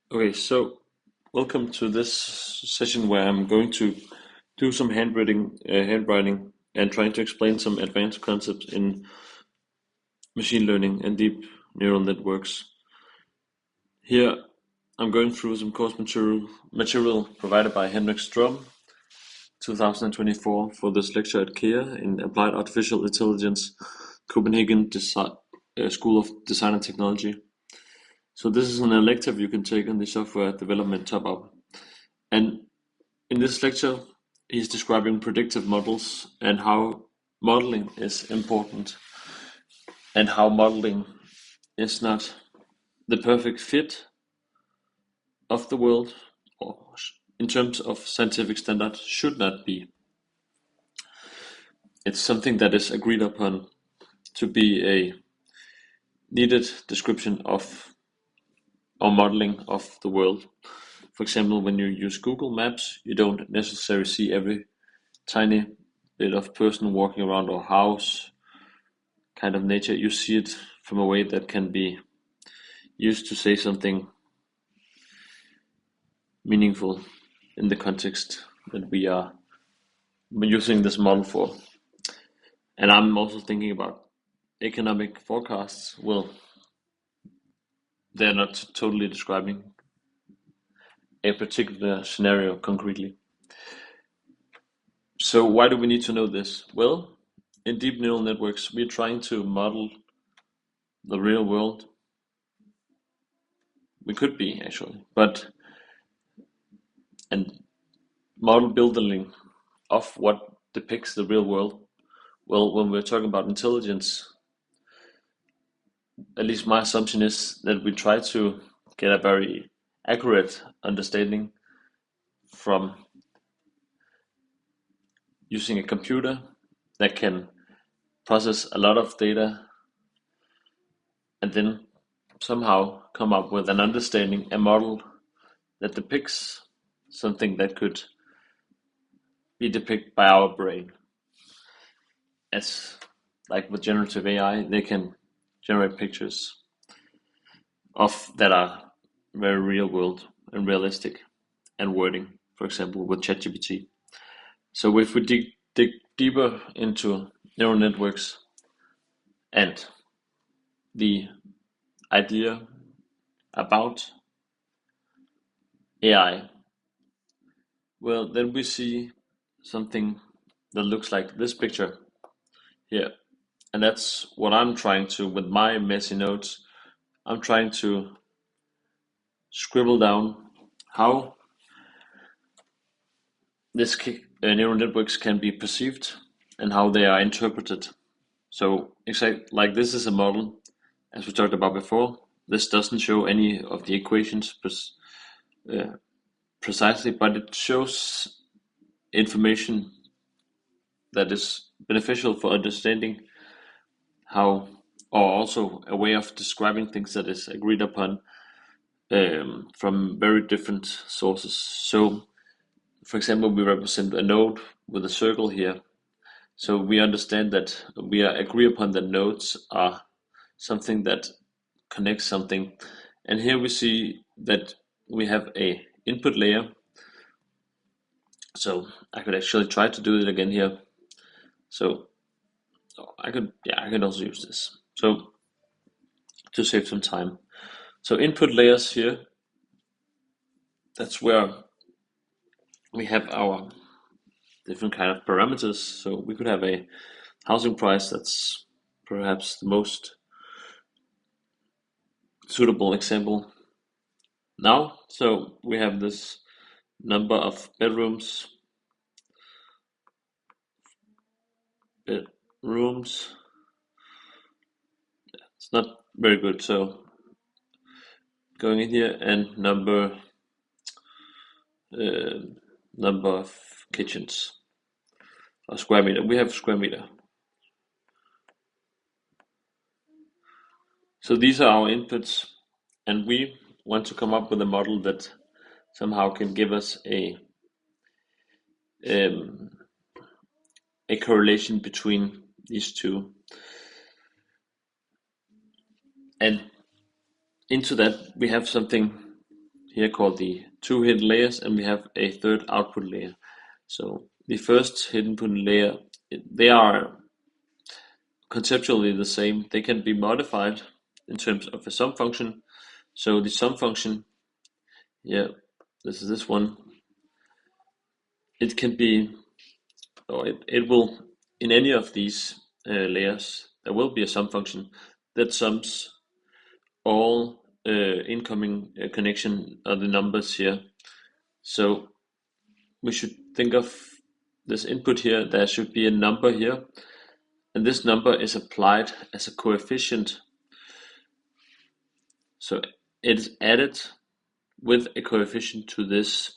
Okay, so welcome to this session where I'm going to do some handwriting, and trying to explain some advanced concepts in machine learning and deep neural networks. Here, I'm going through some course material provided by Henrik Strom, 2024, for this lecture at KEA in Applied Artificial Intelligence, Copenhagen School of Design and Technology. So this is an elective you can take in the software development top-up. And in this lecture, he's describing predictive models and how modeling is important, and how modeling is not the perfect fit of the world, or in terms of scientific standard should not be. It's something that is agreed upon to be a needed description of or modeling of the world. For example, when you use Google Maps, you don't necessarily see every tiny bit of person walking around or house kind of nature. You see it from a way that can be used to say something meaningful in the context that we are using this model for. And I'm also thinking about economic forecasts. Well, they're not totally describing a particular scenario concretely. So why do we need to know this? Well, in deep neural networks, we're trying to model the real world. We could be actually, and model building of what depicts the real world. Well, when we're talking about intelligence, at least my assumption is that we try to get a very accurate understanding from using a computer that can process a lot of data and then somehow come up with an understanding, a model that depicts something that could be depicted by our brain. As like with generative AI, they can generate pictures of that are very real world and realistic, and wording, for example, with ChatGPT. So if we dig deeper into neural networks and the idea about AI, well, then we see something that looks like this picture here. And that's what I'm trying to, with my messy notes, I'm trying to scribble down how this neural networks can be perceived and how they are interpreted. So exactly like this is a model, as we talked about before. This doesn't show any of the equations precisely, but it shows information that is beneficial for understanding how, or also a way of describing things that is agreed upon from very different sources. So, for example, we represent a node with a circle here. So we understand that we agree upon that nodes are something that connects something. And here we see that we have a input layer. So I could actually try to do it again here. So I could also use this. So to save some time. So input layers here, that's where we have our different kind of parameters. So we could have a housing price, that's perhaps the most suitable example now. So we have this number of bedrooms, bedrooms. It's not very good. So going in here, and uh, number of kitchens or square meter. We have square meter. So these are our inputs, and we want to come up with a model that somehow can give us um, a correlation between these two. And into that we have something here called the two hidden layers, and we have a third output layer. So the first hidden input layer, they are conceptually the same. They can be modified in terms of a sum function. So the sum function, yeah, this is this one. It can be, or it will, in any of these layers, there will be a sum function that sums all incoming connection of the numbers here. So we should think of this input here. There should be a number here, and this number is applied as a coefficient. So it is added with a coefficient to this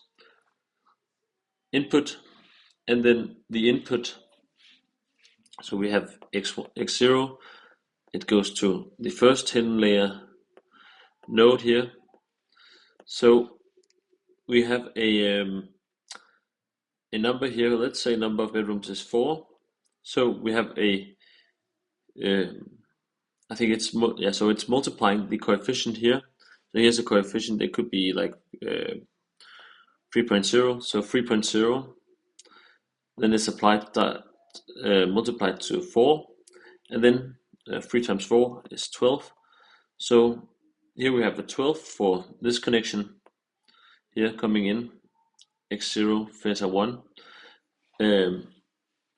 input, and then the input, so we have x0, it goes to the first hidden layer node here. So we have a number here. Let's say number of bedrooms is 4. So we have a I think it's so it's multiplying the coefficient here. So here's a coefficient. It could be like 3.0. So 3.0. Then it's applied multiplied to 4, and then 3 times 4 is 12. So here we have a 12 for this connection here coming in, x0 theta 1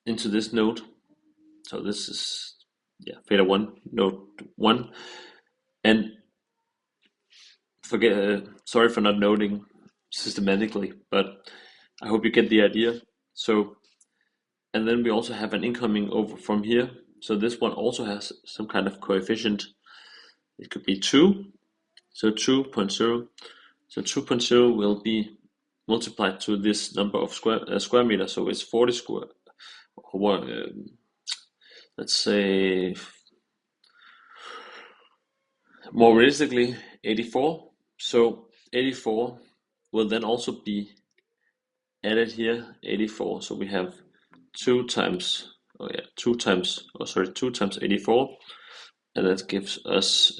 into this node. So this is theta 1 node 1, and sorry for not noting systematically, but I hope you get the idea. So, and then we also have an incoming over from here. So this one also has some kind of coefficient. It could be 2, so 2.0. So 2.0 will be multiplied to this number of square meters. So it's 40 square. Let's say more realistically 84. So 84 will then also be added here, 84. So we have 2 times 84, and that gives us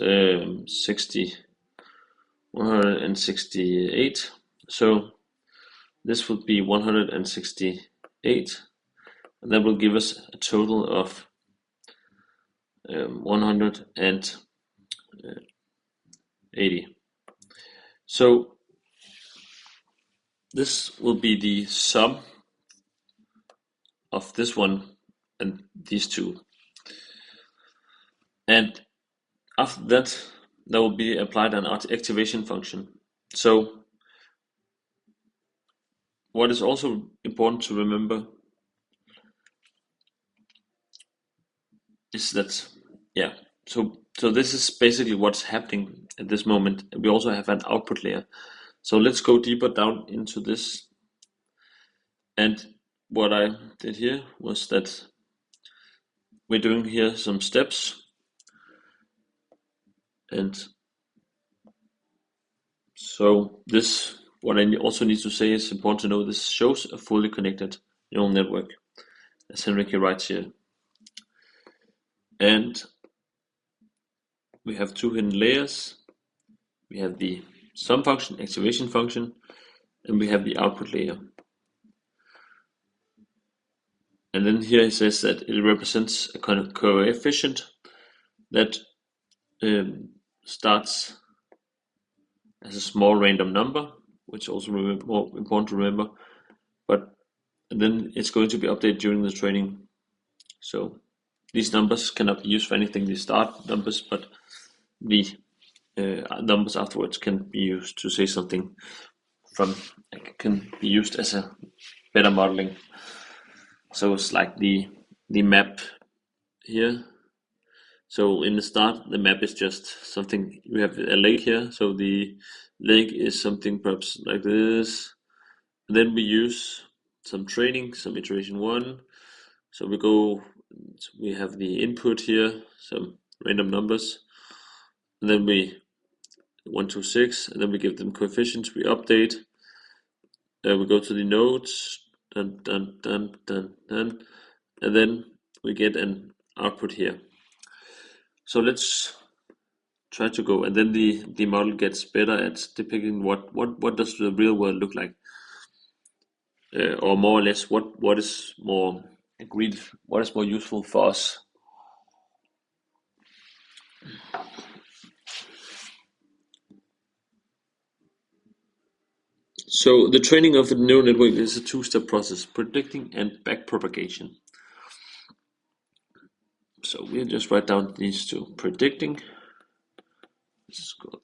168. So this would be 168, and that will give us a total of 180. So this will be the sum of this one and these two. And after that, there will be applied an activation function. So what is also important to remember is that, so this is basically what's happening at this moment. We also have an output layer. So let's go deeper down into this. And what I did here was that we're doing here some steps. And so this, what I also need to say is important to know, this shows a fully connected neural network, as Henrique writes here. And we have two hidden layers. We have the sum function, activation function, and we have the output layer. And then here it says that it represents a kind of coefficient that starts as a small random number, which also more important to remember, but then it's going to be updated during the training. So these numbers cannot be used for anything, the start numbers, but the numbers afterwards can be used to say something can be used as a better modeling. So it's like the map here. So in the start, the map is just something, we have a lake here. So the lake is something perhaps like this. And then we use some training, some iteration 1. So we have the input here, some random numbers. And then we 1, 2, 6, and then we give them coefficients, we update. We go to the nodes, and then we get an output here. So let's try to go, and then the model gets better at depicting what does the real world look like, or more or less what is more agreed, what is more useful for us. So the training of the neural network is a two-step process: predicting and backpropagation. So we'll just write down these two: predicting. This is good.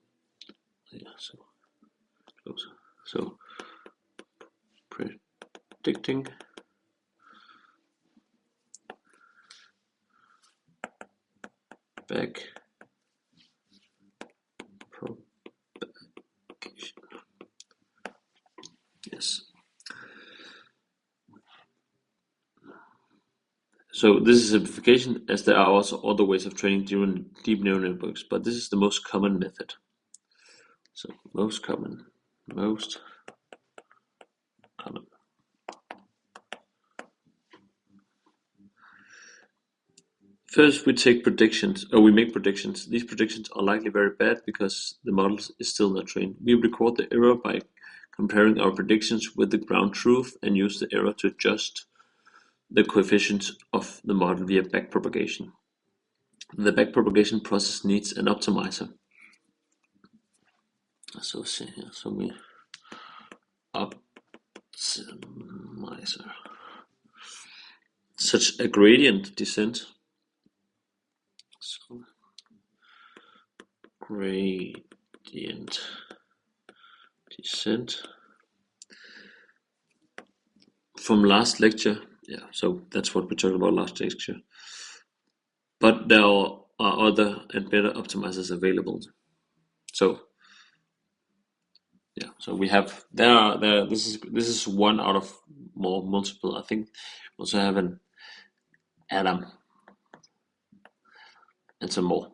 Yeah, so closer. So predicting backpropagation. Yes. So this is simplification, as there are also other ways of training deep neural networks, but this is the most common method. So most common. First, we make predictions. These predictions are likely very bad because the model is still not trained. We record the error by comparing our predictions with the ground truth and use the error to adjust the coefficients of the model via backpropagation. The backpropagation process needs an optimizer. So we optimizer, such a gradient descent. So gradient descent from last lecture. Yeah, so that's what we talked about last lecture. But there are other and better optimizers available. So yeah, so we have this is one out of more multiple. I think we also have an Adam and some more.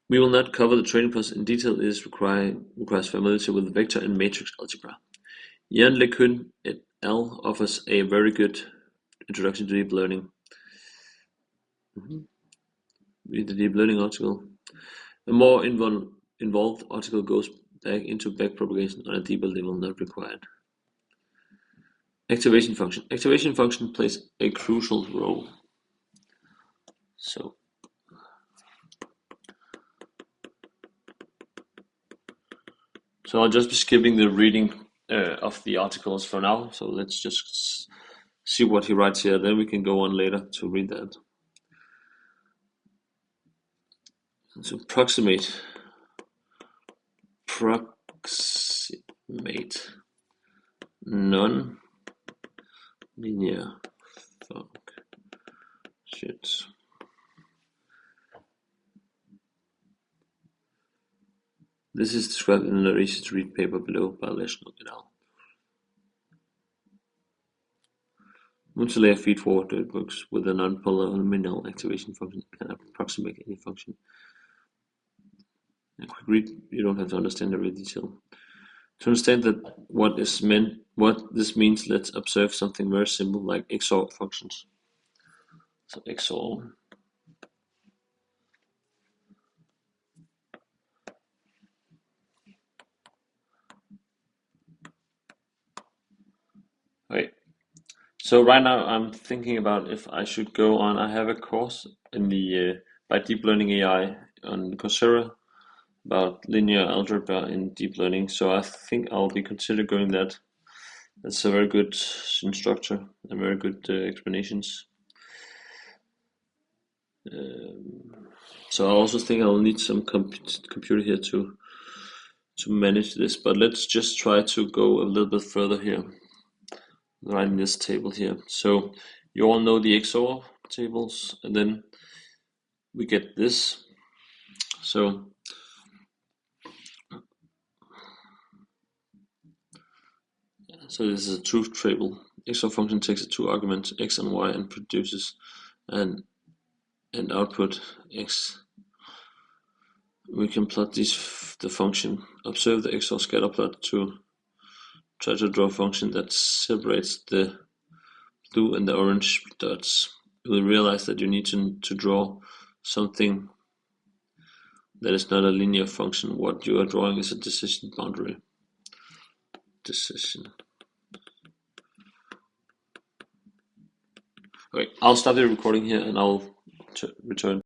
We will not cover the training process in detail. It requires familiarity with vector and matrix algebra. Jan LeCun et al. Offers a very good introduction to deep learning. Read the deep learning article. A more involved article goes back into backpropagation on a deeper level not required. Activation function. Activation function plays a crucial role. So I'll just be skipping the reading of the articles for now. So let's just see what he writes here. Then we can go on later to read that. So approximate non-linear functions. This is described in the easy to read paper below by Leshno et al. Multilayer feed-forward networks with a non-polynomial activation function can approximate any function. A quick read, you don't have to understand every detail. To understand that what this means, let's observe something very simple like XOR functions. So XOR. Okay. So right now I'm thinking about if I should go on. I have a course in the by Deep Learning AI on Coursera about linear algebra in deep learning. So I think I'll be consider going that. That's a very good instructor and very good explanations. So I also think I'll need some computer here to manage this. But let's just try to go a little bit further here. Writing this table here. So you all know the XOR tables, and then we get this. So this is a truth table. XOR function takes two arguments, x and y, and produces an output x. We can plot the function. Observe the XOR scatter plot to try to draw a function that separates the blue and the orange dots. You will realize that you need to draw something That is not a linear function. What you are drawing is a decision boundary. Decision. Okay, I'll stop the recording here and I'll return.